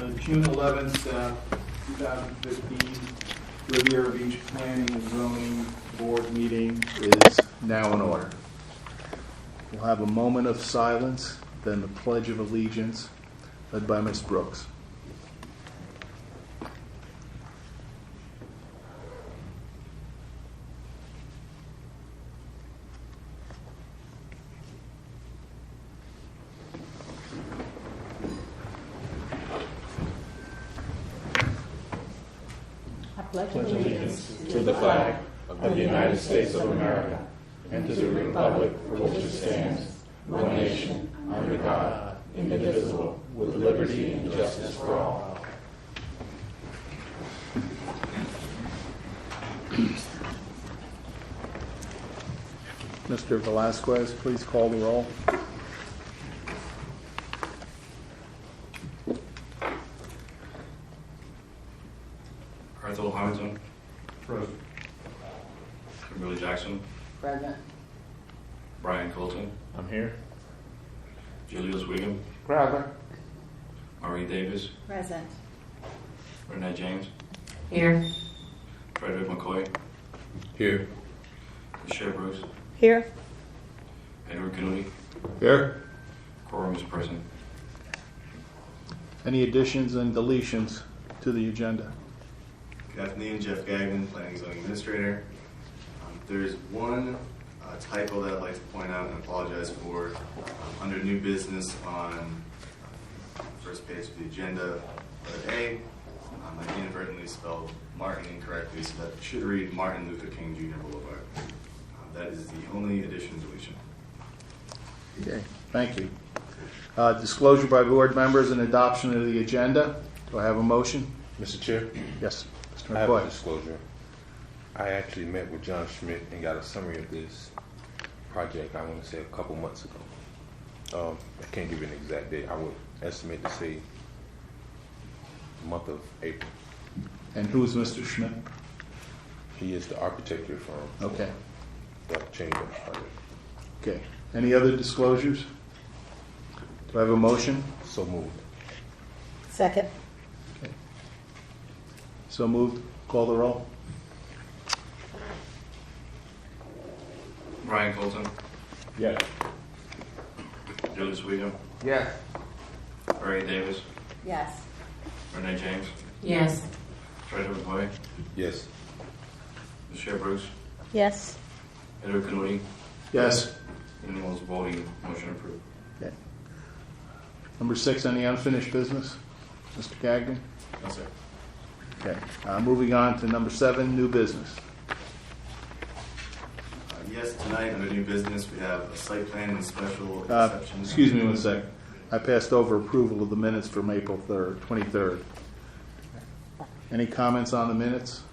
The June 11th, 2015 Riviera Beach Planning and Zoning Board meeting is now in order. We'll have a moment of silence, then the Pledge of Allegiance, led by Ms. Brooks. Pledge allegiance to the flag of the United States of America and to the republic for which it stands, one nation, under God, indivisible, with liberty and justice for all. Mr. Velasquez, please call the roll. Arthur Hamilton. Present. Kimberly Jackson. Present. Brian Colton. I'm here. Julius Wiggum. Present. Marie Davis. Present. Renee James. Here. Frederick McCoy. Here. Michelle Bruce. Here. Edward Kennedy. Here. Quorum is present. Any additions and deletions to the agenda? Good afternoon, Jeff Gagnon, Planning and Zoning Administrator. There's one typo that I'd like to point out and apologize for. Under new business on the first page of the agenda, letter A, I inadvertently spelled Martin incorrectly, so that should read Martin Luther King Jr. Boulevard. That is the only addition and deletion. Okay, thank you. Disclosure by board members and adoption of the agenda. Do I have a motion? Mr. Chair, Yes, Mr. I have a McCoy. disclosure. I actually met with John Schmidt and got a summary of this project, I want to say a couple months ago. I can't give you an exact date. I would estimate to say the month of April. And who's Mr. Schmidt? He is the architecture firm. Okay, That changed that project. okay. Any other disclosures? Do I have a motion? So moved. Second. Okay. So moved. Call the roll. Brian Colton. Yes. Julius Wiggum. Yes. Marie Davis. Yes. Renee James. Yes. Frederick McCoy. Yes. Michelle Bruce. Yes. Edward Kennedy. Yes. Anyone who's voting, motion approved. Okay. Number 6, any unfinished business? Mr. Gagnon? No, sir. Okay. Moving on to number 7, new business. Yes, tonight under new business, we have a site plan and special exception. Excuse me one sec. I passed over approval of the minutes from April 3rd, 23rd. Any comments on the minutes?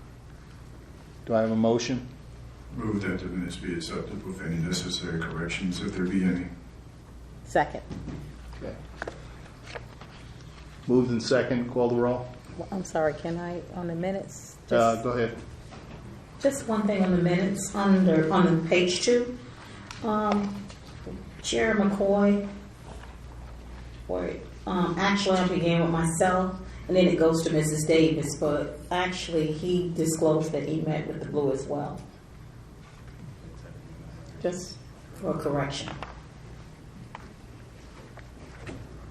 Do I have a motion? Move that the minutes be accepted with any necessary corrections, if there be any. Second. Okay. Moved in second. Call the roll. Well, I'm sorry, can I, on the minutes? Go ahead. Just one thing on the minutes, on page 2. Chair McCoy, actually I began with myself, and then it goes to Mrs. Davis, but actually he disclosed that he met with the Blue as well. Just for correction.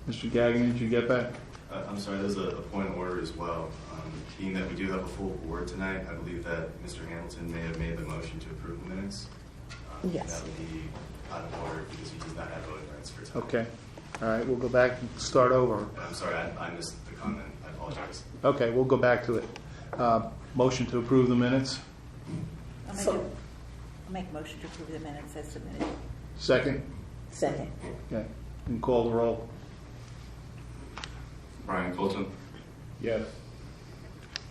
Mr. Gagnon, did you get that? I'm sorry, there's a point of order as well. Being that we do have a full board tonight, I believe that Mr. Hamilton may have made the motion to approve the minutes. Yes. That would be out of order because he does not have voting rights for tonight. Okay. All right, we'll go back and start over. I'm sorry, I missed the comment. I apologize. Okay, we'll go back to it. Motion to approve the minutes. I'll make a motion to approve the minutes as submitted. Second. Second. Okay. And call the roll. Brian Colton. Yes.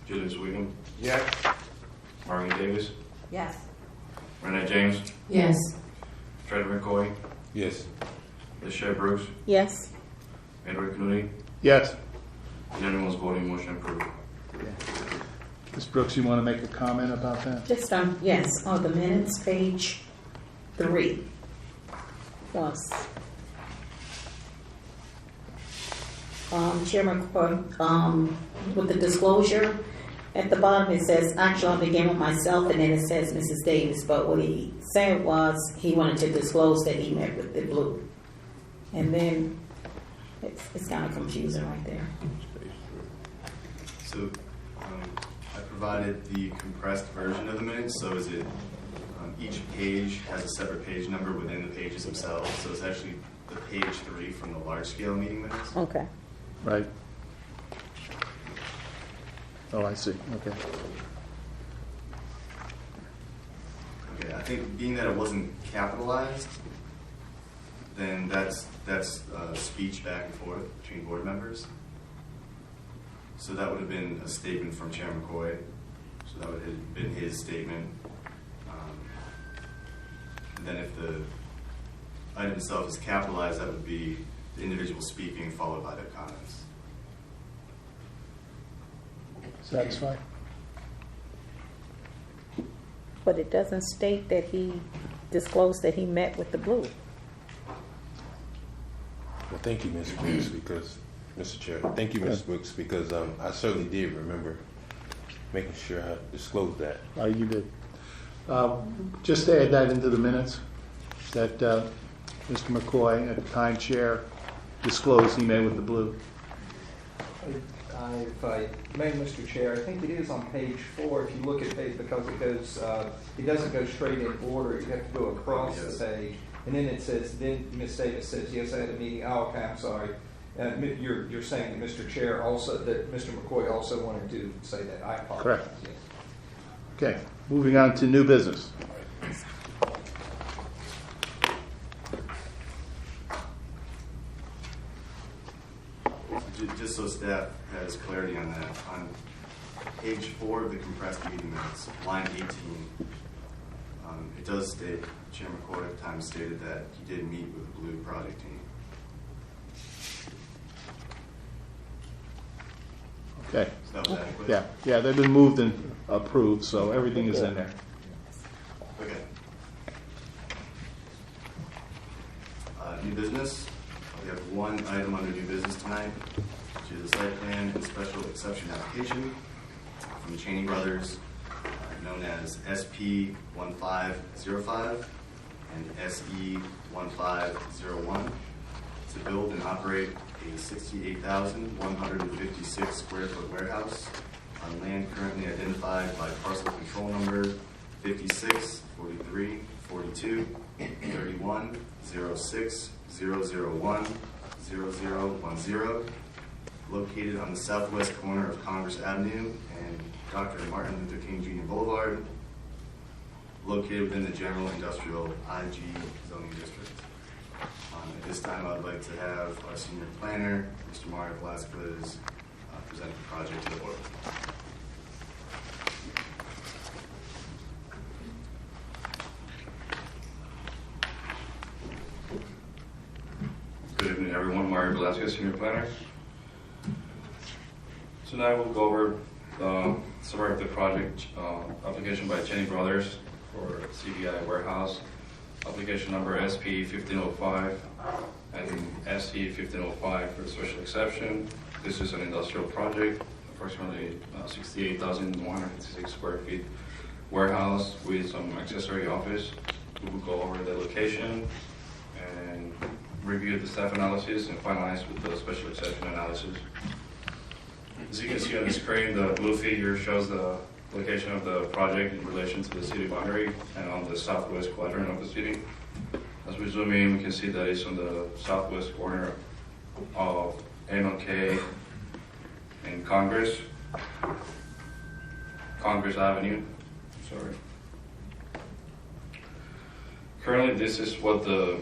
Julius Wiggum. Yes. Marie Davis. Yes. Renee James. Yes. Frederick McCoy. Yes. Michelle Bruce. Yes. Edward Kennedy. Yes. And anyone who's voting, motion approved. Ms. Brooks, you want to make a comment about that? Just on, yes, on the minutes, page 3. Was Chairman, with the disclosure at the bottom, it says, actually, I began with myself, and then it says Mrs. Davis, but what he said was he wanted to disclose that he met with the blue. And then it's kind of confusing right there. So I provided the compressed version of the minutes. So is it each page has a separate page number within the pages themselves. So it's actually the page 3 from the large scale meeting minutes. Okay. Right. Oh, I see. Okay. Okay, I think being that it wasn't capitalized, then that's speech back and forth between board members. So that would have been a statement from Chair McCoy. So that would have been his statement. And then if the item itself is capitalized, that would be the individual speaking followed by their comments. Satisfied? But it doesn't state that he disclosed that he met with the blue. Well, thank you, Ms. Brooks, because, Mr. Chair, thank you, Ms. Brooks, because I certainly did remember making sure I disclosed that. Oh, you did. Just to add that into the minutes, that Mr. McCoy, at the time chair, disclosed he met with the blue. If I may, Mr. Chair, I think it is on page 4. If you look at page, because it goes, it doesn't go straight in order. You have to go across Yes. the page, and then it says, then Ms. Davis says, yes, I had a meeting. Oh, okay, I'm sorry. You're saying that Mr. Chair also, that Mr. McCoy also wanted to say that. I apologize. Correct. Yes. Okay, moving on to new business. Just so staff has clarity on that, on page 4 of the compressed meeting minutes, line 18, it does state, Chair McCoy at the time stated that he did meet with the Blue project team. Okay. So that was adequate? Yeah, they've been moved and approved, so everything is in there. Okay. New business. We have one item under new business tonight, which is a site plan and special exception application from Cheney Brothers, known as SP 1505 and SE 1501, to build and operate a 68,156 square foot warehouse on land currently identified by parcel control number 56 43 42 31 06 001 0010, located on the southwest corner of Congress Avenue and Dr. Martin Luther King Jr. Boulevard, located within the general industrial IG zoning district. At this time, I'd like to have our senior planner, Mr. Mario Velasquez, present the project to the board. Good evening, everyone. Mario Velasquez, Senior Planner. Tonight we'll go over summary of the project application by Cheney Brothers for CBI warehouse. Application number SP 1505 and SE 1505 for the special exception. This is an industrial project, approximately 68,156 square feet warehouse with some accessory office. We will go over the location and review the staff analysis and finalize with the special exception analysis. As you can see on the screen, the blue figure shows the location of the project in relation to the city boundary and on the southwest quadrant of the city. As we zoom in, we can see that it's on the southwest corner of MLK and Congress Avenue. Sorry. Currently, this is what the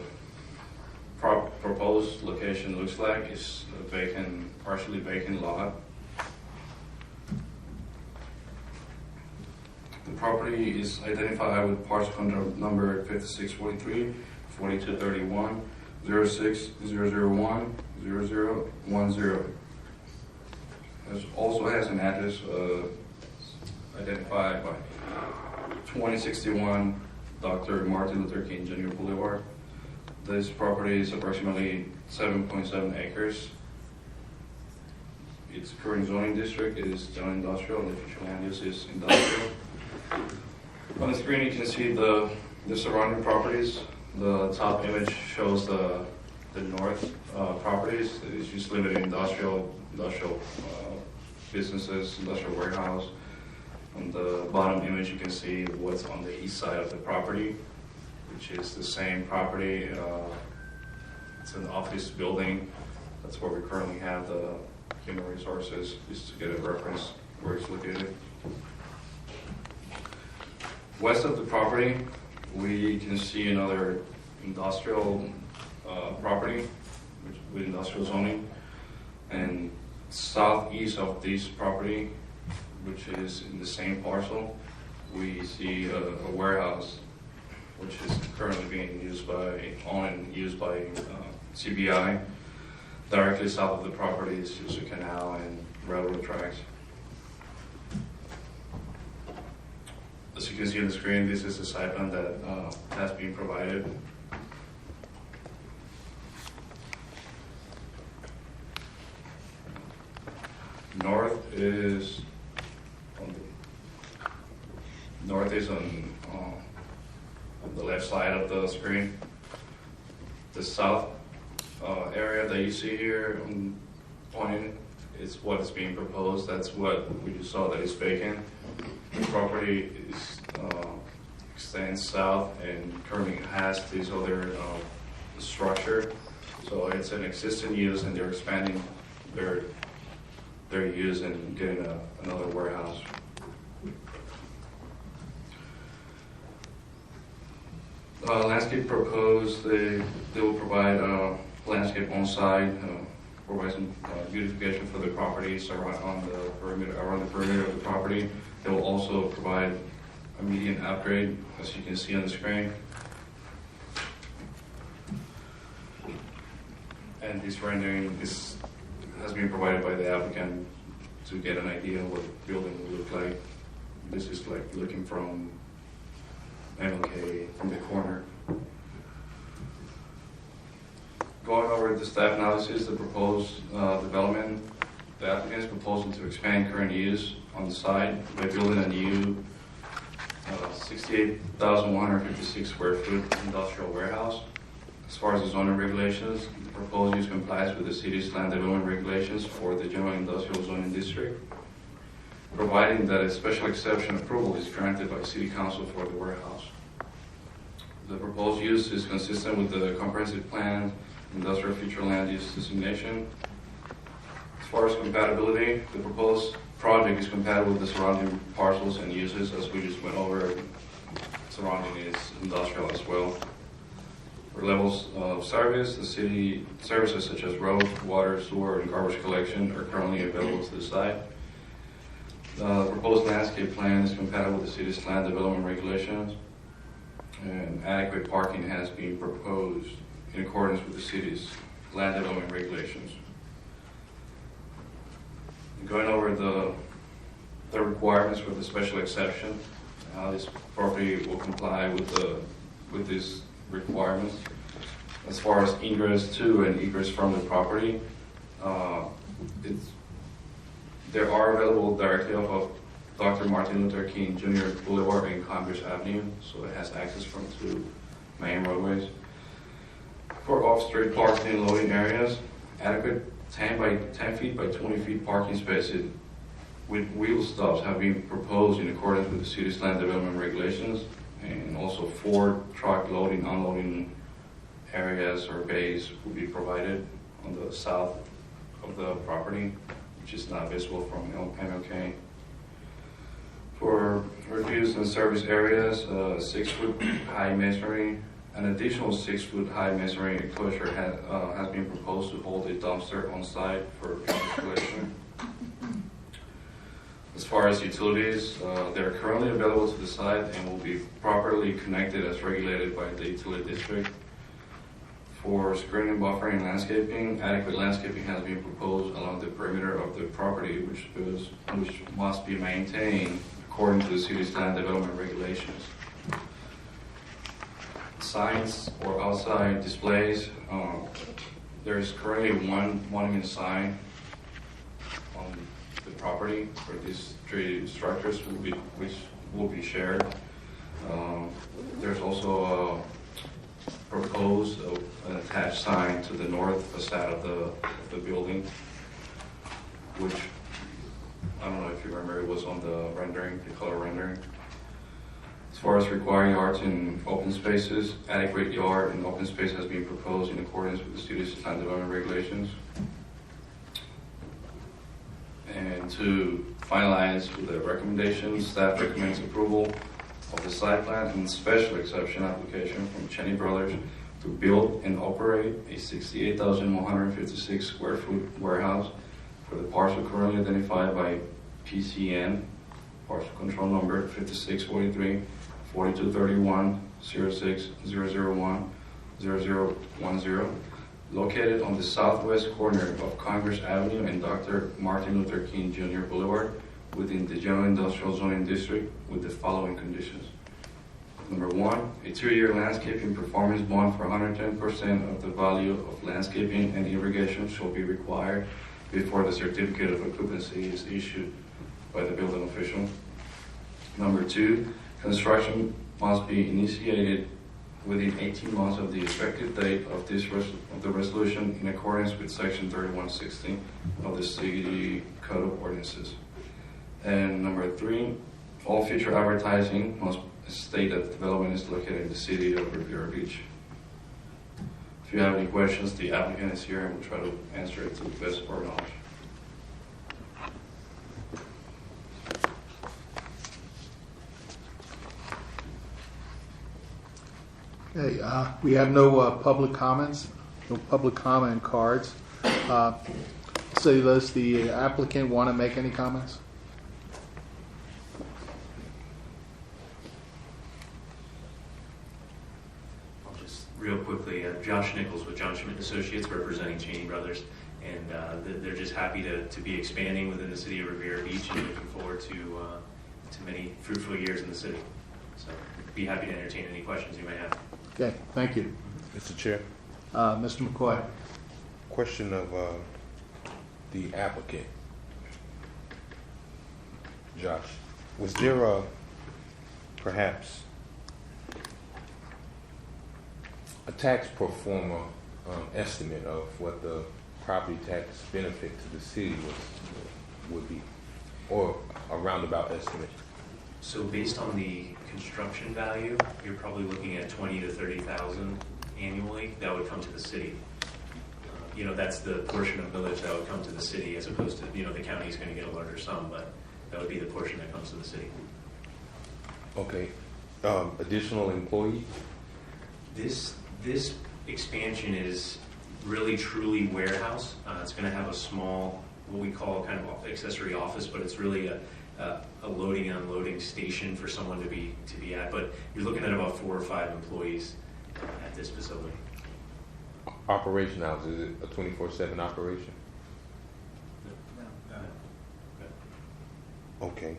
proposed location looks like. It's a vacant, partially vacant lot. The property is identified with parcel number 5643, 4231, 06001, 0010. It also has an address identified by 2061 Dr. Martin Luther King Jr. Boulevard. This property is approximately 7.7 acres. its current zoning district is general industrial, and the future land use is industrial. On the screen, you can see the surrounding properties. The top image shows the north properties. It's just limited industrial businesses, industrial warehouse. On the bottom image, you can see what's on the east side of the property, which is the same property. It's an office building. That's where we currently have the human resources, just to get a reference where it's located. West of the property, we can see another industrial property with industrial zoning. And southeast of this property, which is in the same parcel, we see a warehouse, which is currently being used by CBI. Directly south of the property is just a canal and railroad tracks. As you can see on the screen, this is the site plan that has been provided. North is on the left side of the screen. The south area that you see here pointing is what is being proposed. That's what we just saw that is vacant. The property extends south and currently has this other structure. So it's an existing use, and they're expanding their use and getting another warehouse. Landscape proposed, they will provide landscape on site, provide some beautification for the properties around the perimeter of the property. They will also provide a median upgrade, as you can see on the screen. And this rendering has been provided by the applicant to get an idea of what the building will look like. This is like looking from MLK from the corner. Going over the staff analysis, the proposed development, the applicant is proposing to expand current use on the site by building a new 68,156 square foot industrial warehouse. As far as the zoning regulations, the proposed use complies with the city's land development regulations for the general industrial zoning district, providing that a special exception approval is granted by City Council for the warehouse. The proposed use is consistent with the comprehensive plan industrial future land use designation. As far as compatibility, the proposed project is compatible with the surrounding parcels and uses, as we just went over. Surrounding is industrial as well. For levels of service, the city services such as road, water, sewer, and garbage collection are currently available to the site. The proposed landscape plan is compatible with the city's land development regulations, and adequate parking has been proposed in accordance with the city's land development regulations. Going over the requirements for the special exception, how this property will comply with these requirements. As far as ingress to and egress from the property, there are available directly off of Dr. Martin Luther King Jr. Boulevard and Congress Avenue, so it has access from two main roadways. For off-street parking and loading areas, adequate 10 feet by 20 feet parking spaces with wheel stops have been proposed in accordance with the city's land development regulations, and also 4 truck loading, unloading areas or bays will be provided on the south of the property, which is not visible from MLK. For refuse and service areas, 6-foot high masonry, an additional 6-foot high masonry enclosure has been proposed to hold a dumpster on site for garbage collection. As far as utilities, they're currently available to the site and will be properly connected as regulated by the utility district. For screening, buffering, and landscaping, adequate landscaping has been proposed along the perimeter of the property, which must be maintained according to the city's land development regulations. Signs or outside displays, there is currently one monument sign on property for these three structures which will be shared. There's also proposed an attached sign to the north facade of the building, which I don't know if you remember, it was on the rendering, the color rendering. As far as requiring yards in open spaces, adequate yard and open space has been proposed in accordance with the city's land development regulations. And to finalize with the recommendations, staff recommends approval of the site plan and special exception application from Cheney Brothers to build and operate a 68,156 square foot warehouse for the parcel currently identified by PCN, parcel control number 5643 4231 06001 0010, located on the southwest corner of Congress Avenue and Dr. Martin Luther King Jr. Boulevard within the General Industrial Zoning District with the following conditions. Number one, a 2-year landscaping performance bond for 110% of the value of landscaping and irrigation shall be required before the certificate of occupancy is issued by the building official. Number two, construction must be initiated within 18 months of the effective date of the resolution in accordance with Section 3116 of the City Code of Ordinances. And number three, all future advertising must state that the development is located in the city of Riviera Beach. If you have any questions, the applicant is here and we'll try to answer it to the best of our knowledge. Okay, we have no public comments, no public comment cards. So does the applicant want to make any comments? I'll just real quickly, Josh Nichols with John Schmidt Associates representing Cheney Brothers, and they're just happy to be expanding within the city of Riviera Beach and looking forward to many fruitful years in the city. So be happy to entertain any questions you may have. Okay, thank you. Mr. Chair, Mr. McCoy. question of the applicant. Josh, was there perhaps a tax pro forma estimate of what the property tax benefit to the city would be, or a roundabout estimate? So based on the construction value, you're probably looking at 20 to 30,000 annually. That would come to the city. That's the portion of millage that would come to the city, as opposed to the county's going to get a larger sum, but that would be the portion that comes to the city. Okay. Additional employees? This expansion is really truly warehouse. It's going to have a small, what we call kind of accessory office, but it's really a loading and unloading station for someone to be at. But you're looking at about 4 or 5 employees at this facility. Operation hours, is it a 24/7 operation? Okay.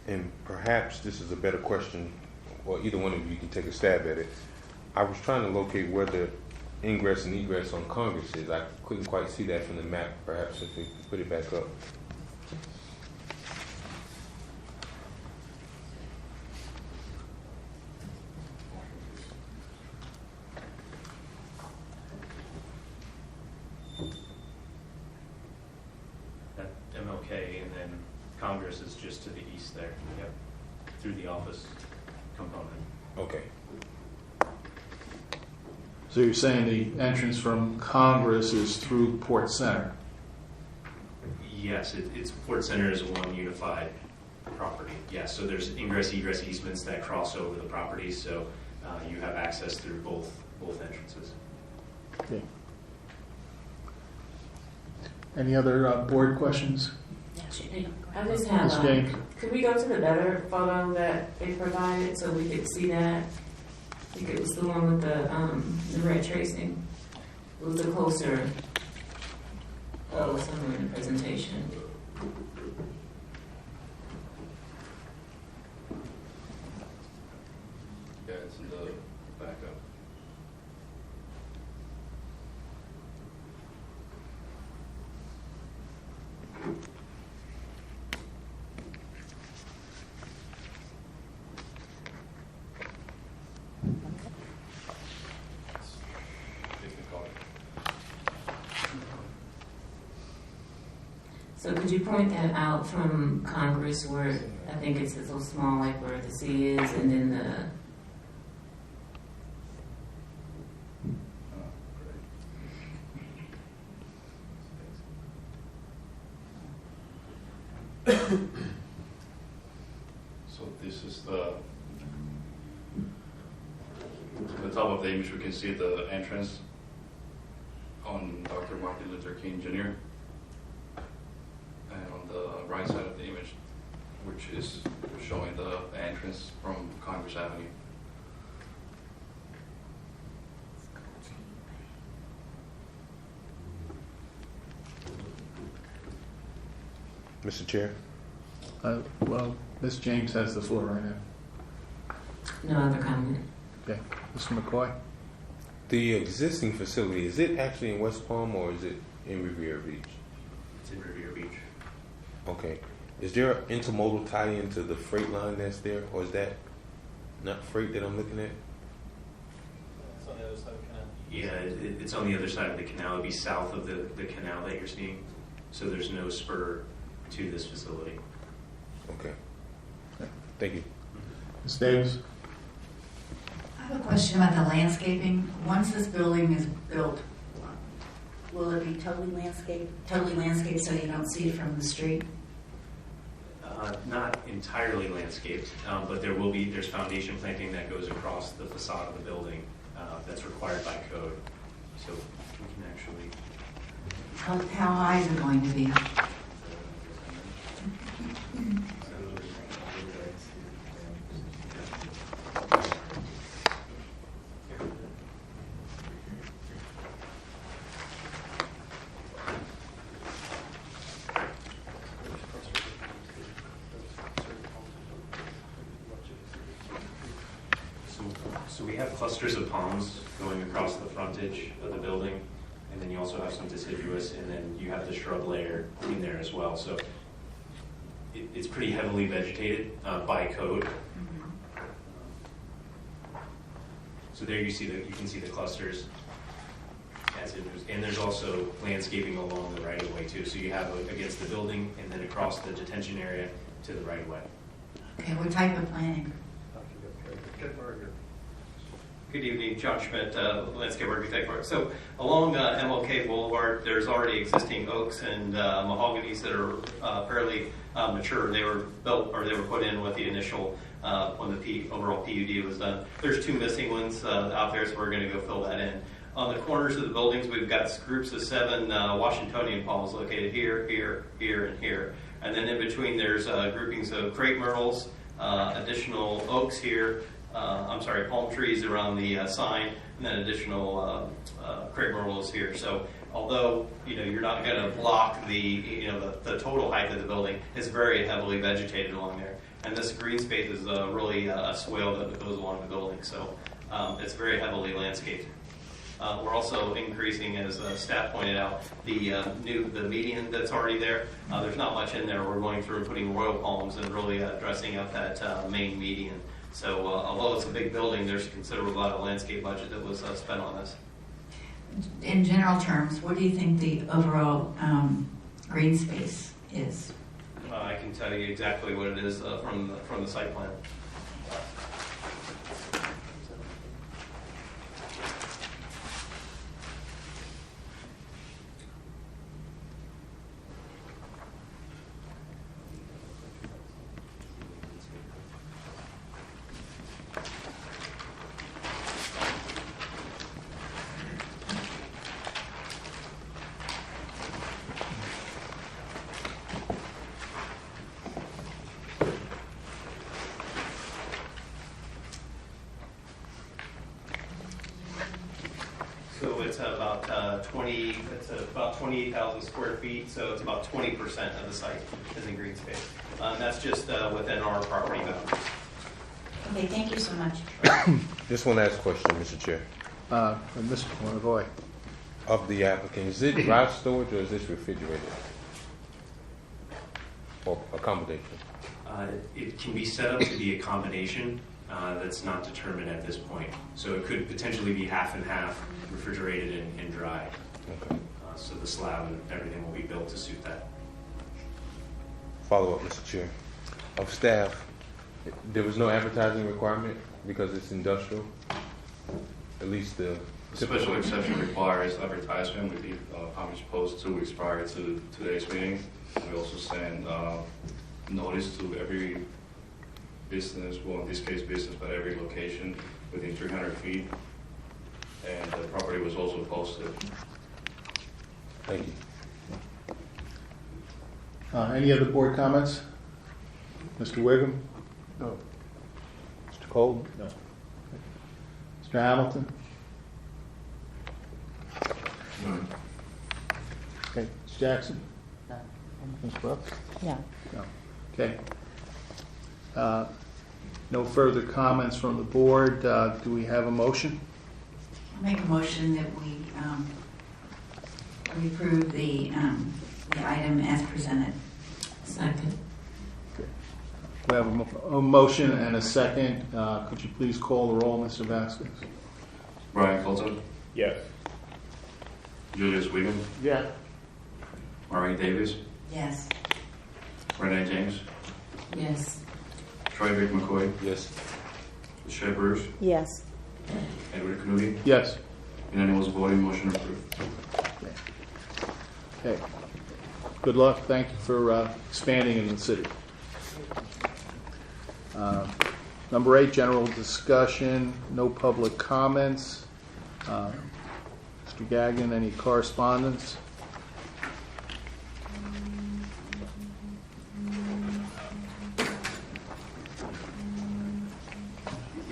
And perhaps this is a better question, or either one of you can take a stab at it. I was trying to locate where the ingress and egress on Congress is. I couldn't quite see that from the map. Perhaps if we could put it back up. MLK, and then Congress is just to the east there. Yep, through the office component. Okay. So you're saying the entrance from Congress is through Port Center? Yes, it's Port Center is one unified property. Yes, so there's ingress egress easements that cross over the property, so you have access through both entrances. Okay. Any other board questions? I just Ms. have, James? could we go to the better photo that they provided so we could see that? I think it was the one with the red tracing. It was the closer, somewhere in the presentation. Yeah, it's in the backup. could you point that out from Congress where I think it's so small, like where the C is, and then the. So this is the top of the image. We can see the entrance on Dr. Martin Luther King Jr. And on the right side of the image, which is showing the entrance from Congress Avenue. Mr. Chair? Well, Ms. James has the floor right now. No other comment. Okay, Mr. McCoy? The existing facility, is it actually in West Palm or is it in Riviera Beach? It's in Riviera Beach. Okay. Is there an intermodal tie-in to the freight line that's there, or is that not freight that I'm looking at? It's on the other side of the canal. Yeah, it's on the other side of the canal. It'd be south of the canal that you're seeing. So there's no spur to this facility. Okay. Thank you. Ms. Davis? I have a question about the landscaping. Once this building is built, will it be totally landscaped so you don't see it from the street? Not entirely landscaped, but there's foundation planting that goes across the facade of the building that's required by code. So we can actually. How high is it going to be? So we have clusters of palms going across the frontage of the building, and then you also have some deciduous, and then you have the shrub layer in there as well. So it's pretty heavily vegetated by code. So there you can see the clusters, and there's also landscaping along the right of way too. So you have against the building, and then across the detention area to the right of way. Okay, what type of planting? Good evening, John Schmidt, landscape architect. So along MLK Boulevard, there's already existing oaks and mahoganies that are fairly mature. They were built or they were put in with the initial when the overall PUD was done. There's two missing ones out there, so we're going to go fill that in. On the corners of the buildings, we've got groups of 7 Washingtonian palms located here, here, here, and here. And then in between, there's groupings of crepe myrtles, additional oaks here. Palm trees around the sign, and then additional crepe myrtles here. So although you're not going to block the total height of the building, it's very heavily vegetated along there. And this green space is really a swale that goes along the building. So it's very heavily landscaped. We're also increasing, as staff pointed out, the median that's already there. There's not much in there. We're going through and putting royal palms and really dressing up that main median. So although it's a big building, there's a considerable amount of landscape budget that was spent on this. In general terms, what do you think the overall green space is? I can tell you exactly what it is from the site plan. So it's about 28,000 square feet. So it's about 20% of the site is in green space. That's just within our property boundaries. Okay, thank you so much. Just one last question, Mr. Chair. Mr. McCoy? Of the applicant, is it dry storage or is this refrigerated? Or accommodation? It can be set up to be a combination that's not determined at this point. So it could potentially be half and half, refrigerated and dry. Okay. So the slab and everything will be built to suit that. follow up, Mr. Chair. Of staff, there was no advertising requirement because it's industrial. At least the Special exception requires advertisement. We leave published posts 2 weeks prior to today's meeting. We also send notice to every business, well, in this case business, but every location within 300 feet. And the property was also posted. Thank you. Any other board comments? Mr. Wiggum? No. Mr. Cole? No. Mr. Hamilton? None. Okay. Ms. Jackson? No. Ms. Brooks? No. No. Okay. No further comments from the board. Do we have a motion? I'll make a motion that we approve the item as presented. Second. We have a motion and a second. Could you please call the roll, Mr. Vasquez? Brian Colton, Yes. Julius Wiggum, Yeah. Maureen Davis, Yes. Renee James, Yes. Troy Vic McCoy, Yes. Michelle Bruce, Yes. Edward Kennedy. Yes. Unanimous voting, motion approved. Okay. Good luck. Thank you for expanding in the city. Number 8, general discussion. No public comments. Mr. Gagnon, any correspondence?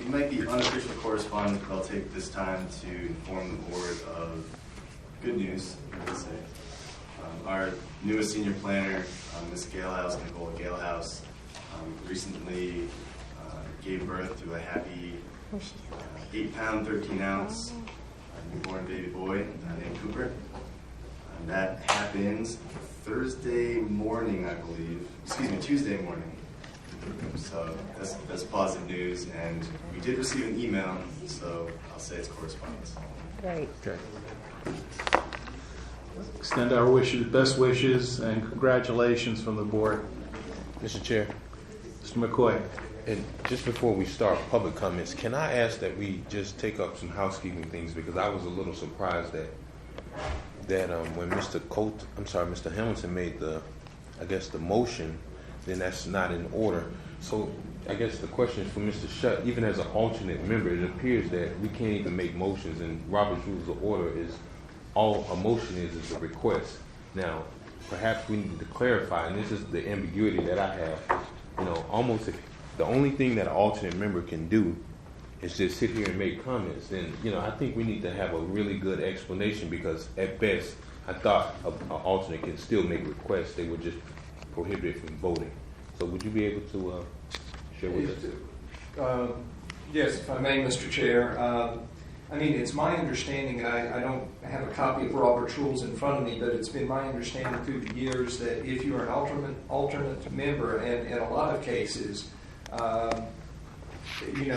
It might be unofficial correspondence, but I'll take this time to inform the board of good news, I would say. Our newest senior planner, Ms. Galehouse, Nicola Galehouse, recently gave birth to a happy 8-pound, 13-ounce newborn baby boy named Cooper. That happens Thursday morning, I believe. Excuse me, Tuesday morning. So that's positive news, and we did receive an email, so I'll say it's correspondence. Great. Okay. Extend our wishes, best wishes, and congratulations from the board. Mr. Chair, Mr. McCoy. and just before we start public comments, can I ask that we just take up some housekeeping things, because I was a little surprised that when Mr. Hamilton made the motion, then that's not in order. So I guess the question for Mr. Shutt, even as an alternate member, it appears that we can't even make motions, and Robert's Rules of Order is all a motion is a request. Now, perhaps we need to clarify, and this is the ambiguity that I have. Almost if the only thing that an alternate member can do is just sit here and make comments, then I think we need to have a really good explanation, because at best, I thought an alternate can still make requests. They were just prohibited from voting. So would you be able to share with us? Yes, if I may, Mr. Chair. It's my understanding, and I don't have a copy of Robert's Rules in front of me, but it's been my understanding through the years that if you're an alternate member, and in a lot of cases,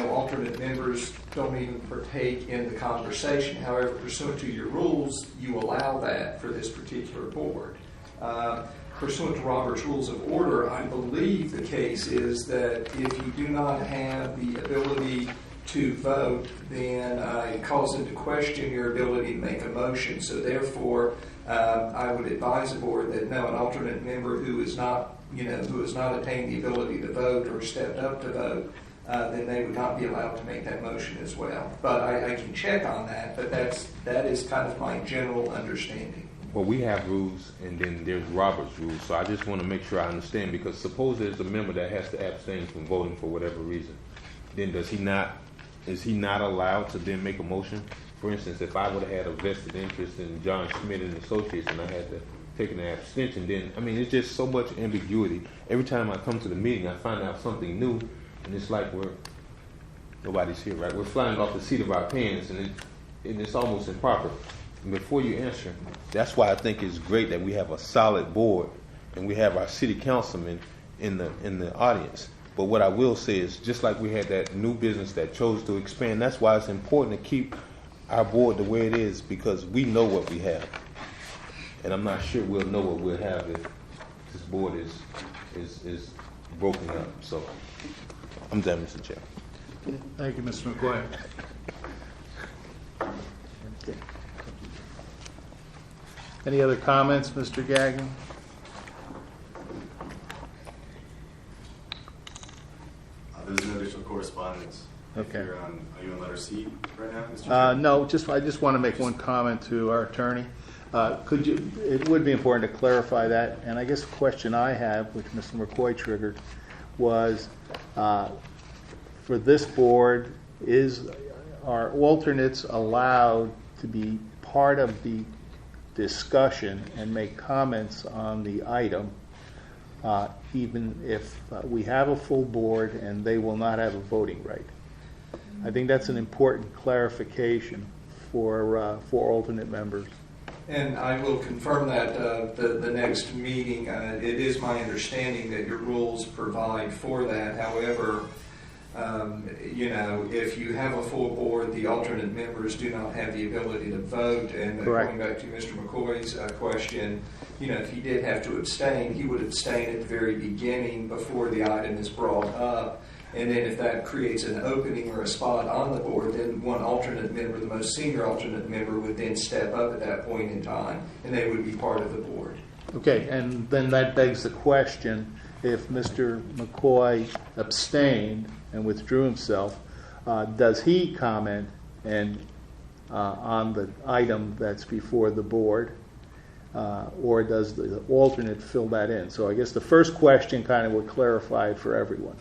alternate members don't even partake in the conversation. However, pursuant to your rules, you allow that for this particular board. Pursuant to Robert's Rules of Order, I believe the case is that if you do not have the ability to vote, then it calls into question your ability to make a motion. So therefore, I would advise the board that no, an alternate member who has not attained the ability to vote or stepped up to vote, then they would not be allowed to make that motion as well. But I can check on that, but that is kind of my general understanding. Well, we have rules, and then there's Robert's Rules, so I just want to make sure I understand, because suppose there's a member that has to abstain from voting for whatever reason, then is he not allowed to then make a motion? For instance, if I would have had a vested interest in John Schmidt and Associates and I had to take an abstention, then, it's just so much ambiguity. Every time I come to the meeting, I find out something new, and it's like nobody's here, right? We're flying off the seat of our pants, and it's almost improper. And before you answer, that's why I think it's great that we have a solid board and we have our city councilman in the audience. But what I will say is, just like we had that new business that chose to expand, that's why it's important to keep our board the way it is, because we know what we have. And I'm not sure we'll know what we'll have if this board is is broken up. So I'm done, Mr. Chair. Thank you, Mr. McCoy. Any other comments, Mr. Gagnon? There's no additional correspondence. Okay. Are you on letter C right now, Mr. Chair? No, I just want to make one comment to our attorney. It would be important to clarify that, and I guess the question I have, which Mr. McCoy triggered, was for this board, are alternates allowed to be part of the discussion and make comments on the item, even if we have a full board and they will not have a voting right? I think that's an important clarification for alternate members. And I will confirm that the next meeting. It is my understanding that your rules provide for that. However, if you have a full board, the alternate members do not have the ability to vote. And going back to Mr. McCoy's question, if he did have to abstain, he would abstain at the very beginning before the item is brought up. And then if that creates an opening or a spot on the board, then one alternate member, the most senior alternate member, would then step up at that point in time, and they would be part of the board. Okay, and then that begs the question, if Mr. McCoy abstained and withdrew himself, does he comment on the item that's before the board, or does the alternate fill that in? So I guess the first question kind of would clarify it for everyone.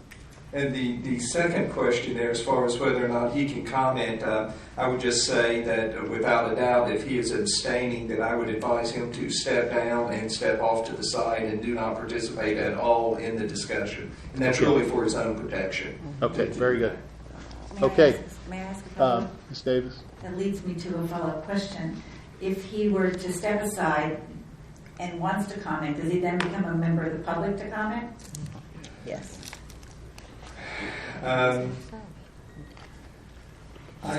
And the second question there, as far as whether or not he can comment, I would just say that without a doubt, if he is abstaining, that I would advise him to step down and step off to the side and do not participate at all in the discussion. And that's really for his own protection. Okay, very good. May Okay. I ask a follow-up? Ms. Davis? That leads me to a follow-up question. If he were to step aside and wants to comment, does he then become a member of the public to comment? Yes. I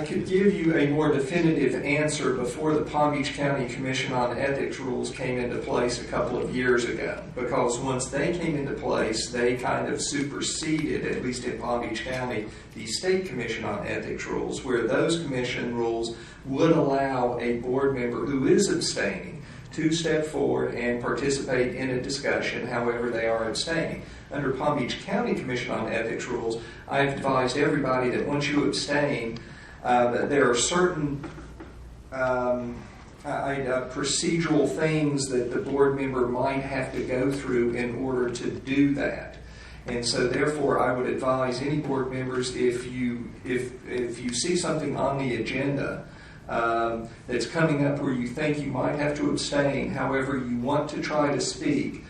could give you a more definitive answer before the Palm Beach County Commission on Ethics rules came into place a couple of years ago, because once they came into place, they kind of superseded, at least in Palm Beach County, the State Commission on Ethics rules, where those commission rules would allow a board member who is abstaining to step forward and participate in a discussion, however they are abstaining. Under Palm Beach County Commission on Ethics rules, I've advised everybody that once you abstain, that there are certain procedural things that the board member might have to go through in order to do that. And so therefore I would advise any board members, if you see something on the agenda that's coming up where you think you might have to abstain, however you want to try to speak,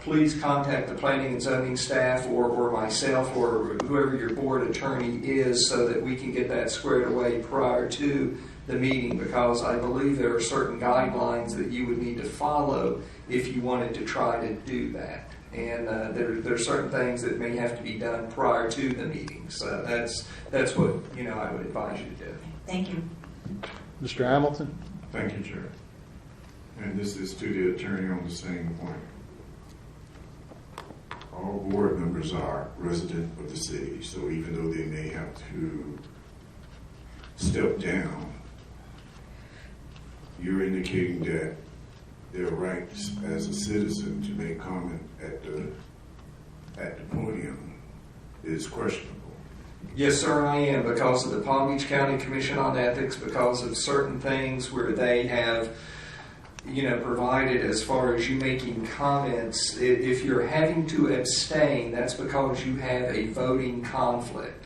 please contact the planning and zoning staff or myself or whoever your board attorney is, so that we can get that squared away prior to the meeting, because I believe there are certain guidelines that you would need to follow if you wanted to try to do that. And there are certain things that may have to be done prior to the meeting. So that's what I would advise you to do. Thank you. Mr. Hamilton? Thank you, Chair. And this is to the attorney on the same point. All board members are residents of the city, so even though they may have to step down, you're indicating that their rights as a citizen to make comment at the podium is questionable. Yes, sir, I am, because of the Palm Beach County Commission on Ethics, because of certain things where they have provided as far as you making comments. If you're having to abstain, that's because you have a voting conflict.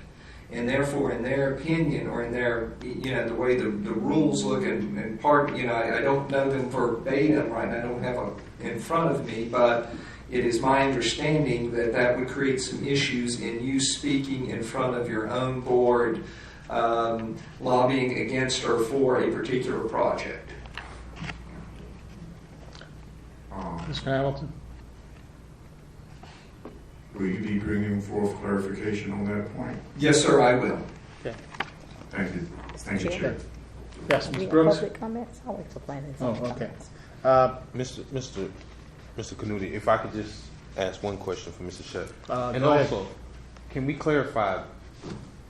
And therefore, in their opinion, or in their, the way the rules look, and part, I don't know them verbatim right now, I don't have them in front of me, but it is my understanding that that would create some issues in you speaking in front of your own board, lobbying against or for a particular project. Mr. Hamilton? Will you be bringing forth clarification on that point? Yes, sir, I will. Okay. Thank you. Thank you, Chair. Yes, Ms. Brooks? Public comments? I'll wait for planning. Oh, okay. Mr. Canuti, if I could just ask one question for Mr. Shep. And go ahead. also, can we clarify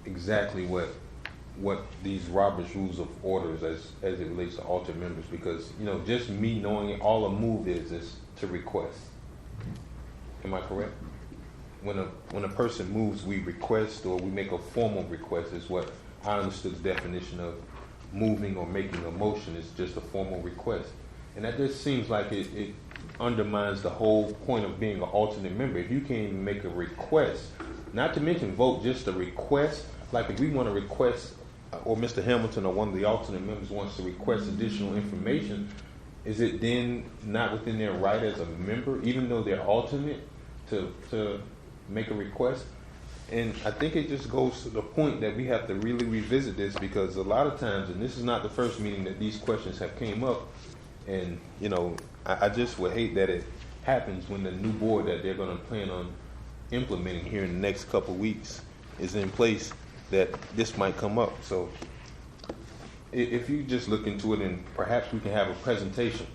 exactly what these Robert's Rules of Orders as it relates to alternate members? Because, just me knowing it, all a move is to request. Am I correct? When a person moves, we request or we make a formal request is what I understood the definition of moving or making a motion is just a formal request. And that just seems like it undermines the whole point of being an alternate member. If you can't even make a request, not to mention vote, just a request, like if we want to request, or Mr. Hamilton or one of the alternate members wants to request additional information, is it then not within their right as a member, even though they're alternate, to make a request? And I think it just goes to the point that we have to really revisit this, because a lot of times, and this is not the first meeting that these questions have came up, and I just would hate that it happens when the new board that they're going to plan on implementing here in the next couple of weeks is in place, that this might come up. So if you just look into it, and perhaps we can have a presentation,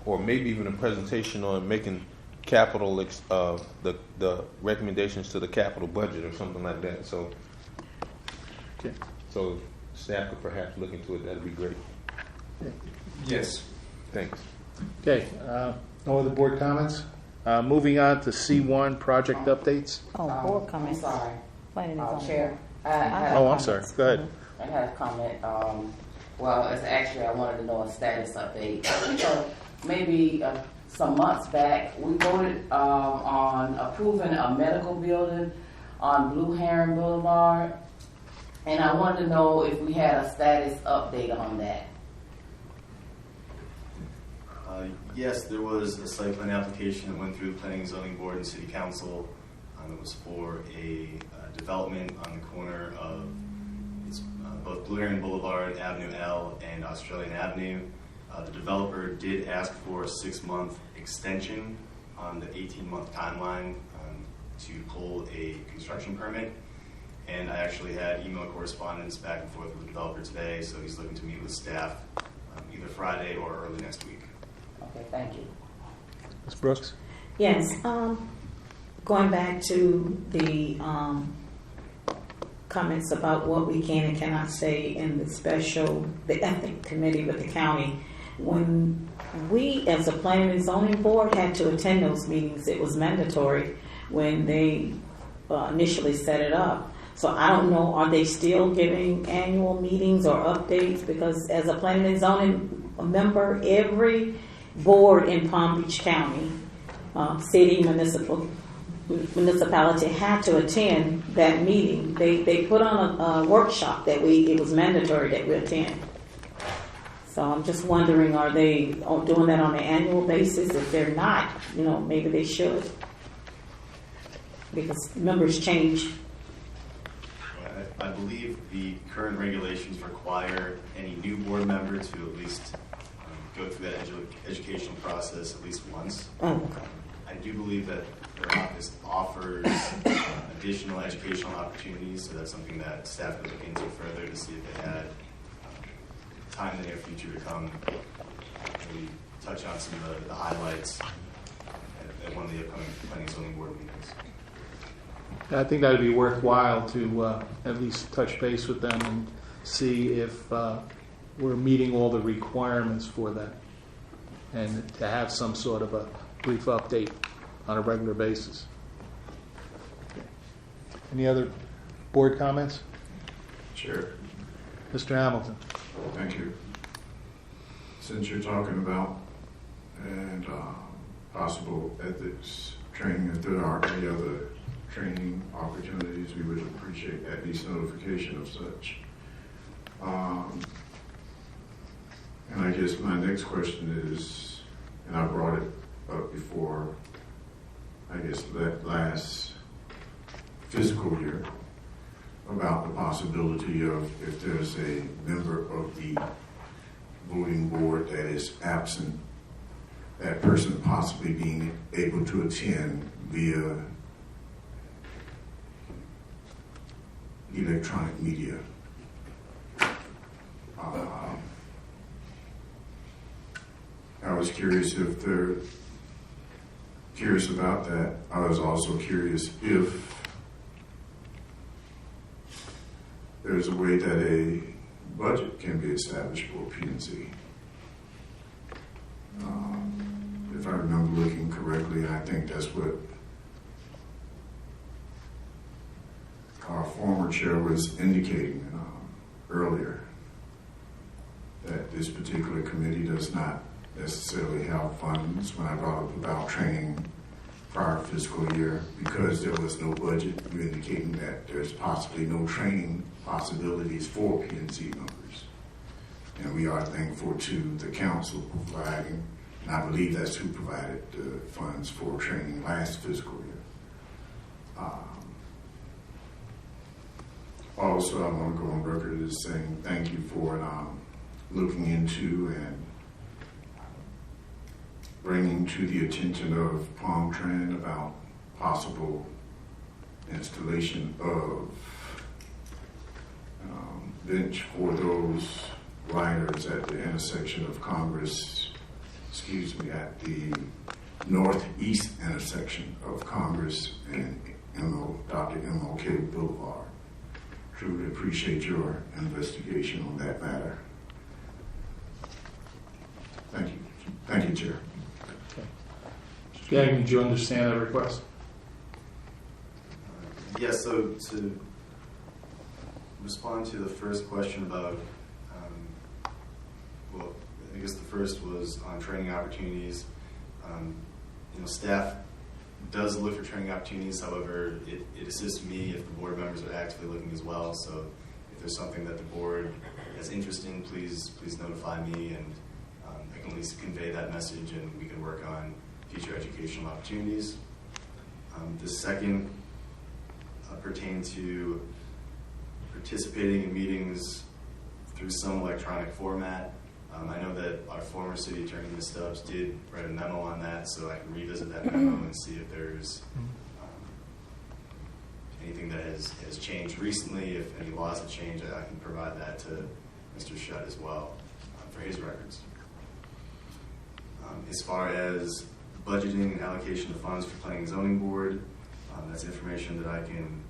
or maybe even a presentation on making capital the recommendations to the capital budget or something like that. So Okay. so staff could perhaps look into it. That'd be great. Yes. Thanks. Okay, no other board comments? Moving on to C1, project updates. Oh, board comments. I'm sorry, Planning and zoning. Chair. I had Oh, a I'm sorry. comment. Go ahead. I had a comment. Well, it's actually, I wanted to know a status update. So maybe some months back, we voted on approving a medical building on Blue Heron Boulevard. And I wanted to know if we had a status update on that. Yes, there was a site plan application that went through the Planning and Zoning Board and City Council. It was for a development on the corner of both Blue Heron Boulevard, Avenue L, and Australian Avenue. The developer did ask for a 6-month extension on the 18-month timeline to pull a construction permit. And I actually had email correspondence back and forth with the developer today, so he's looking to meet with staff either Friday or early next week. Okay, thank you. Ms. Brooks? Yes, going back to the comments about what we can and cannot say in the ethics committee with the county. When we, as a planning and zoning board, had to attend those meetings, it was mandatory when they initially set it up. So I don't know, are they still giving annual meetings or updates? Because as a planning and zoning member, every board in Palm Beach County, city, municipality had to attend that meeting. They put on a workshop that it was mandatory that we attend. So I'm just wondering, are they doing that on an annual basis? If they're not, maybe they should, because members change. I believe the current regulations require any new board member to at least go through that educational process at least once. Oh, okay. I do believe that their office offers additional educational opportunities, so that's something that staff could look into further to see if they had time in the near future to come maybe touch on some of the highlights at one of the upcoming Planning and Zoning Board meetings. I think that would be worthwhile to at least touch base with them and see if we're meeting all the requirements for that, and to have some sort of a brief update on a regular basis. Okay. Any other board comments? Chair. Mr. Hamilton. Thank you. Since you're talking about and possible ethics training, if there are any other training opportunities, we would appreciate at least notification of such. And I guess my next question is, and I brought it up before, I guess that last fiscal year, about the possibility of, if there's a member of the voting board that is absent, that person possibly being able to attend via electronic media. I was curious if there curious about that. I was also curious if there's a way that a budget can be established for P&Z. If I remember looking correctly, I think that's what our former chair was indicating earlier, that this particular committee does not necessarily have funds. When I brought up about training prior fiscal year, because there was no budget, you're indicating that there's possibly no training possibilities for P&Z members. And we are thankful to the council providing, and I believe that's who provided the funds for training last fiscal year. Also, I want to go on record as saying thank you for looking into and bringing to the attention of Palm Trend about possible installation of bench for those riders at the intersection of Congress, at the northeast intersection of Congress and Dr. MLK Boulevard. Truly appreciate your investigation on that matter. Thank you. Thank you, Chair. Mr. Gagnon, did you understand that request? Yes, so to respond to the first question about, well, I guess the first was on training opportunities. Staff does look for training opportunities. However, it assists me if the board members are actively looking as well. So if there's something that the board has interest in, please notify me, and I can at least convey that message, and we can work on future educational opportunities. The second pertains to participating in meetings through some electronic format. I know that our former city attorney, Ms. Stubbs, did write a memo on that, so I can revisit that memo and see if there's anything that has changed recently. If any laws have changed, I can provide that to Mr. Shutt as well for his records. As far as budgeting and allocation of funds for Planning and Zoning Board, that's information that I can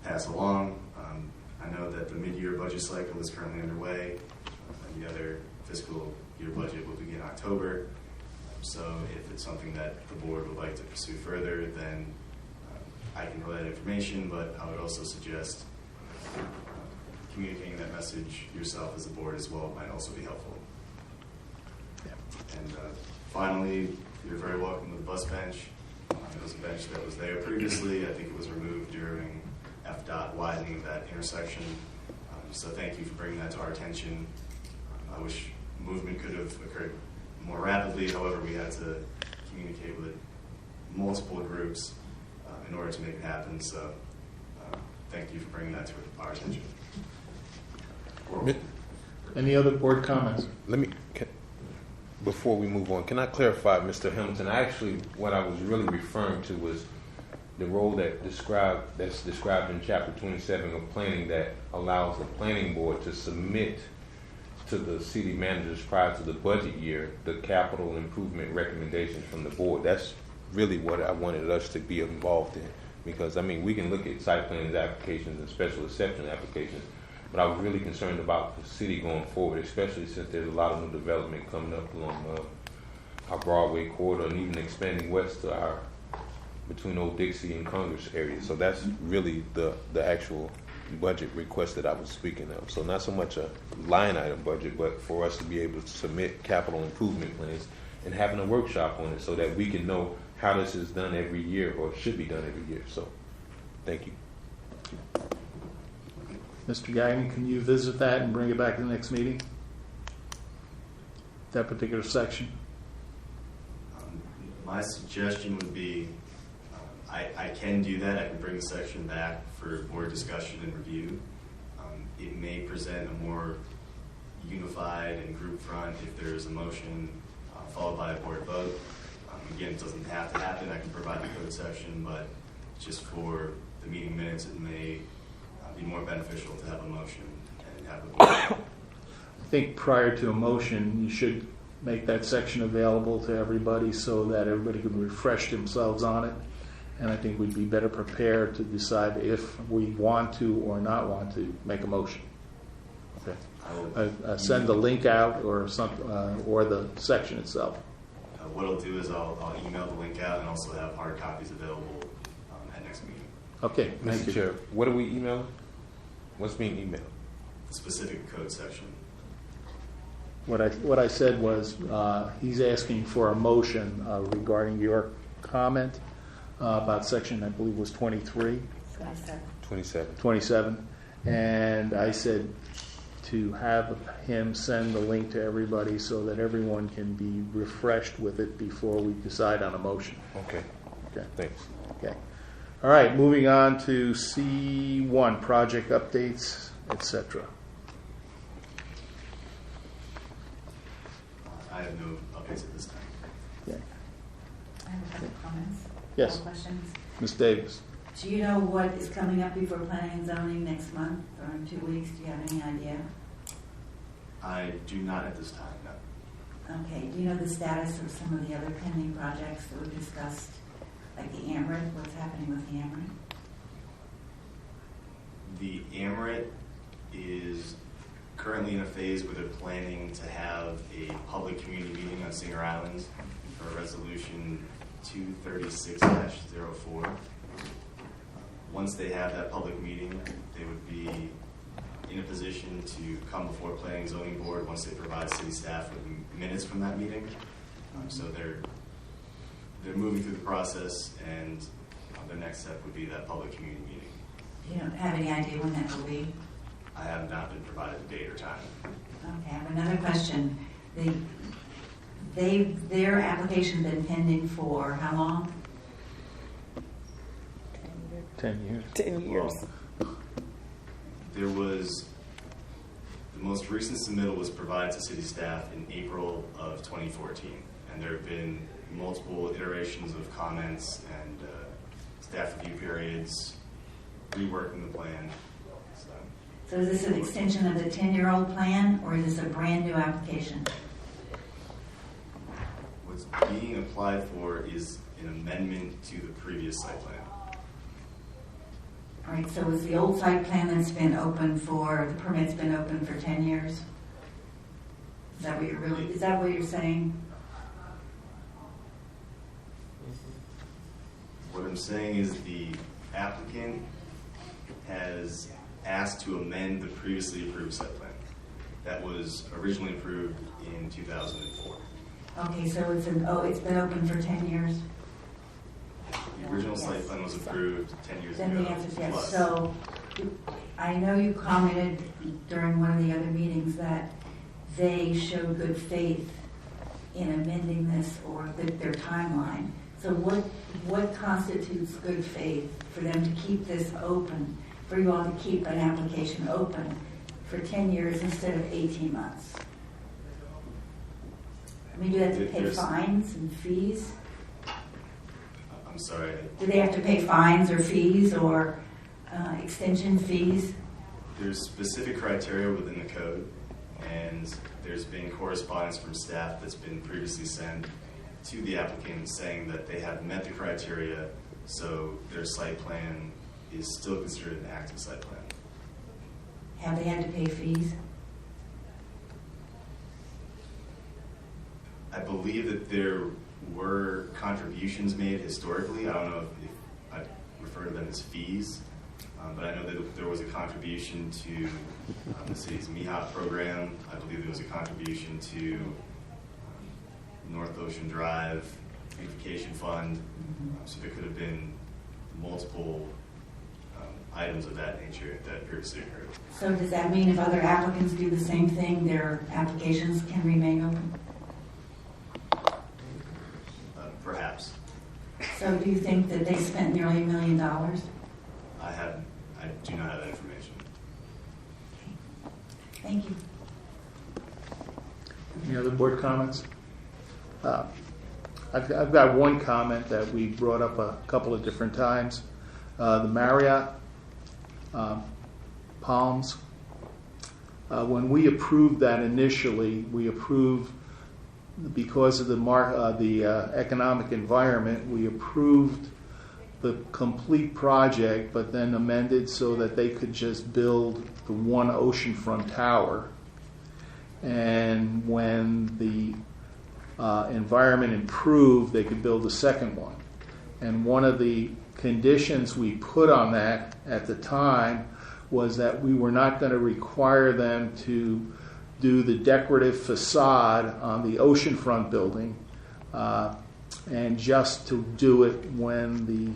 pass along. I know that the mid-year budget cycle is currently underway. The other fiscal year budget will begin October. So if it's something that the board would like to pursue further, then I can relay that information, but I would also suggest communicating that message yourself as a board as well might also be helpful. And finally, you're very welcome to the bus bench. It was a bench that was there previously. I think it was removed during FDOT widening of that intersection. So thank you for bringing that to our attention. I wish movement could have occurred more rapidly. However, we had to communicate with multiple groups in order to make it happen. So thank you for bringing that to our attention. Any other board comments? Before we move on, can I clarify, Mr. Hamilton? What I was really referring to was the role that's described in Chapter 27 of planning that allows the planning board to submit to the city managers prior to the budget year the capital improvement recommendations from the board. That's really what I wanted us to be involved in, because we can look at site plans applications and special exception applications, but I was really concerned about the city going forward, especially since there's a lot of new development coming up along our Broadway corridor and even expanding west to between Old Dixie and Congress area. So that's really the actual budget request that I was speaking of. So not so much a line item budget, but for us to be able to submit capital improvement plans and having a workshop on it so that we can know how this is done every year or should be done every year. So thank you. Mr. Gagnon, can you visit that and bring it back to the next meeting? That particular section? My suggestion would be I can do that. I can bring the section back for board discussion and review. It may present a more unified and group front if there is a motion followed by a board vote. Again, it doesn't have to happen. I can provide the code section, but just for the meeting minutes, it may be more beneficial to have a motion and have the board. I think prior to a motion, you should make that section available to everybody so that everybody can refresh themselves on it. And I think we'd be better prepared to decide if we want to or not want to make a motion. Okay. Send the link out or the section itself. What I'll do is I'll email the link out and also have hard copies available at next meeting. Okay, thank Mr. you. Chair, what are we emailing? What's being emailed? The specific code section. What I said was he's asking for a motion regarding your comment about section, I believe, was 23. 27. And I said to have him send the link to everybody so that everyone can be refreshed with it before we decide on a motion. Okay. Thanks. Okay. All right, moving on to C1, project updates, etc. I have no updates at this time. Okay. I have a couple of comments. Yes. Couple questions. Ms. Davis. Do you know what is coming up before planning and zoning next month or in 2 weeks? Do you have any idea? I do not at this time, no. Okay. Do you know the status of some of the other pending projects that were discussed, like the AMRIT? What's happening with the AMRIT? The AMRIT is currently in a phase where they're planning to have a public community meeting on Singer Island for resolution 236-04. Once they have that public meeting, they would be in a position to come before Planning and Zoning Board once they provide city staff with minutes from that meeting. So they're moving through the process, and their next step would be that public community meeting. You don't have any idea when that will be? I have not been provided a date or time. Okay, I have another question. Their application been pending for how long? 10 years. 10 years. There was, the most recent submittal was provided to city staff in April of 2014, and there have been multiple iterations of comments and staff review periods, reworking the plan. So is this an extension of the 10-year-old plan, or is this a brand-new application? What's being applied for is an amendment to the previous site plan. All right, so is the old site plan that's been open for, the permit's been open for 10 years? Is that what you're saying? What I'm saying is the applicant has asked to amend the previously approved site plan that was originally approved in 2004. Okay, so it's been open for 10 years? The original site plan was approved 10 years Then ago. the answer is yes. plus. So I know you commented during one of the other meetings that they showed good faith in amending this or their timeline. So what constitutes good faith for them to keep this open, for you all to keep an application open for 10 years instead of 18 months? I mean, do they have to pay fines and fees? I'm sorry. Do they have to pay fines or fees or extension fees? There's specific criteria within the code, and there's been correspondence from staff that's been previously sent to the applicant saying that they have met the criteria, so their site plan is still considered an active site plan. Have they had to pay fees? I believe that there were contributions made historically. I don't know if I refer to them as fees, but I know that there was a contribution to the city's MIHOP program. I believe there was a contribution to North Ocean Drive Beautification Fund. So there could have been multiple items of that nature that previously occurred. So does that mean if other applicants do the same thing, their applications can remain open? Perhaps. So do you think that they spent nearly $1 million? I do not have that information. Thank you. Any other board comments? I've got one comment that we brought up a couple of different times. The Marriott Palms. When we approved that initially, we approved because of the economic environment, we approved the complete project, but then amended so that they could just build the one oceanfront tower. And when the environment improved, they could build a second one. And one of the conditions we put on that at the time was that we were not going to require them to do the decorative facade on the oceanfront building, and just to do it when the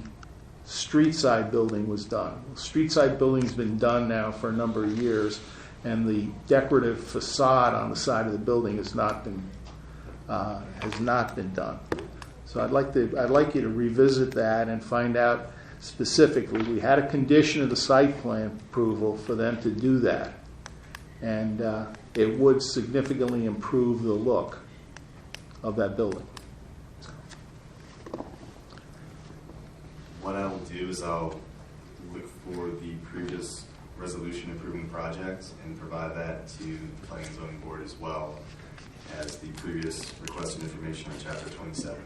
street side building was done. Street side building's been done now for a number of years, and the decorative facade on the side of the building has not been done. So I'd like you to revisit that and find out specifically. We had a condition of the site plan approval for them to do that, and it would significantly improve the look of that building. What I will do is I'll look for the previous resolution approving the project and provide that to the Planning and Zoning Board as well as the previous requested information on Chapter 27.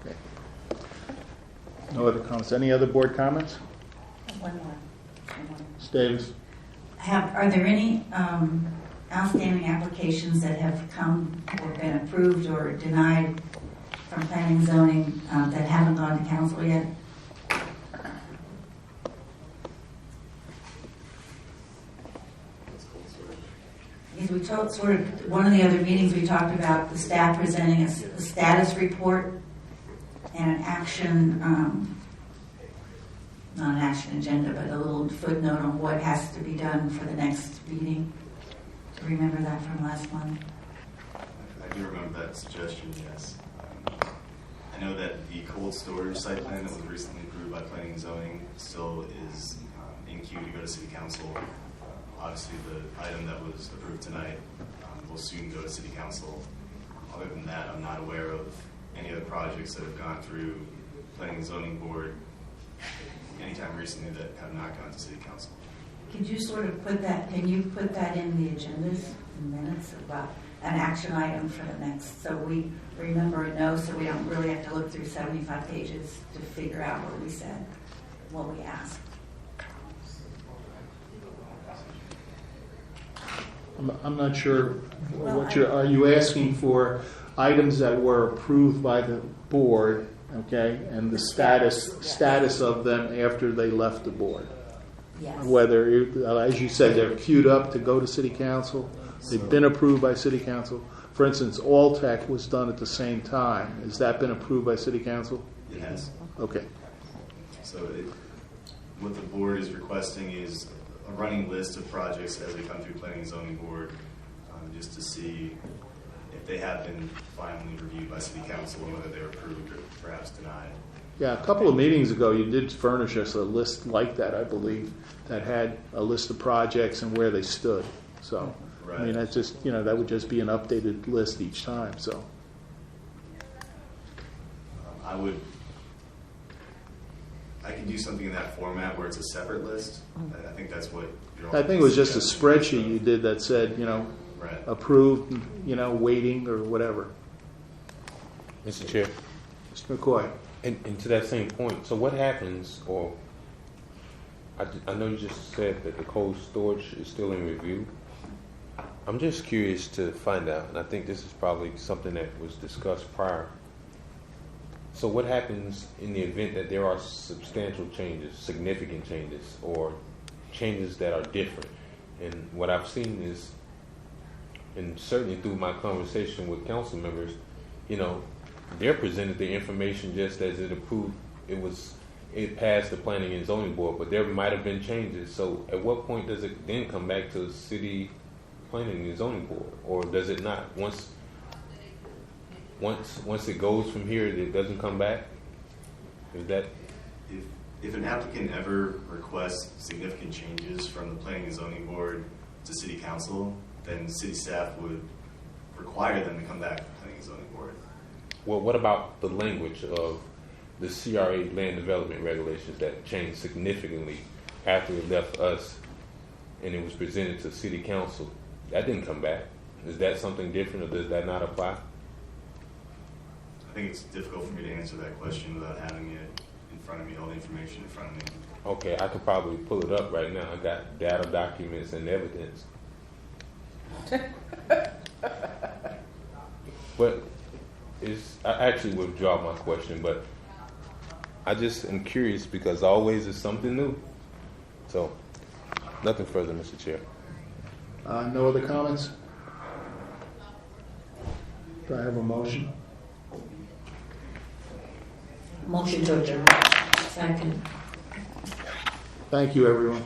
Okay. No other comments. Any other board comments? One more. Ms. Davis? Are there any outstanding applications that have come or been approved or denied from planning and zoning that haven't gone to council yet? Because we talked one of the other meetings we talked about the staff presenting a status report and an action, not an action agenda, but a little footnote on what has to be done for the next meeting. Do you remember that from last month? I do remember that suggestion, yes. I know that the cold storage site plan that was recently approved by Planning and Zoning still is in queue to go to City Council. Obviously, the item that was approved tonight will soon go to City Council. Other than that, I'm not aware of any other projects that have gone through Planning and Zoning Board anytime recently that have not gone to City Council. Could you sort of can you put that in the agendas in minutes about an action item for the next, so we remember and know, so we don't really have to look through 75 pages to figure out what we said, what we asked? I'm not sure are you asking for items that were approved by the board, okay, and the status of them after they left the board? Yes. Whether, as you said, they're queued up to go to City Council, they've been approved by City Council. For instance, Alltech was done at the same time. Has that been approved by City Council? It has. Okay. So what the board is requesting is a running list of projects as they come through Planning and Zoning Board, just to see if they have been finally reviewed by City Council and whether they're approved or perhaps denied. Yeah, a couple of meetings ago, you did furnish us a list like that, I believe, that had a list of projects and where they stood. So, Right. I mean, that's just, that would just be an updated list each time. So, I can do something in that format where it's a separate list. I think that's what you're. I think it was just a spreadsheet you did that said, right. approved, waiting or whatever. Mr. Chair. Mr. McCoy. And to that same point, so what happens, or I know you just said that the cold storage is still in review. I'm just curious to find out, and I think this is probably something that was discussed prior. So what happens in the event that there are substantial changes, significant changes, or changes that are different? And what I've seen is, and certainly through my conversation with council members, they're presented the information just as it approved. It passed the Planning and Zoning Board, but there might have been changes. So at what point does it then come back to the City Planning and Zoning Board, or does it not? Once it goes from here, it doesn't come back? Is that? If an applicant ever requests significant changes from the Planning and Zoning Board to City Council, then city staff would require them to come back to the Planning and Zoning Board. Well, what about the language of the CRA land development regulations that changed significantly after it left us and it was presented to City Council? That didn't come back. Is that something different, or does that not apply? think it's difficult for me to answer that question without having it in front of me, all the information in front of me. Okay, I could probably pull it up right now. I got data, documents, and evidence. But I actually withdraw my question, but I just am curious because always is something new. So, nothing further, Mr. Chair. No other comments? Do I have a motion? Motion to adjourn. Second. Thank you, everyone.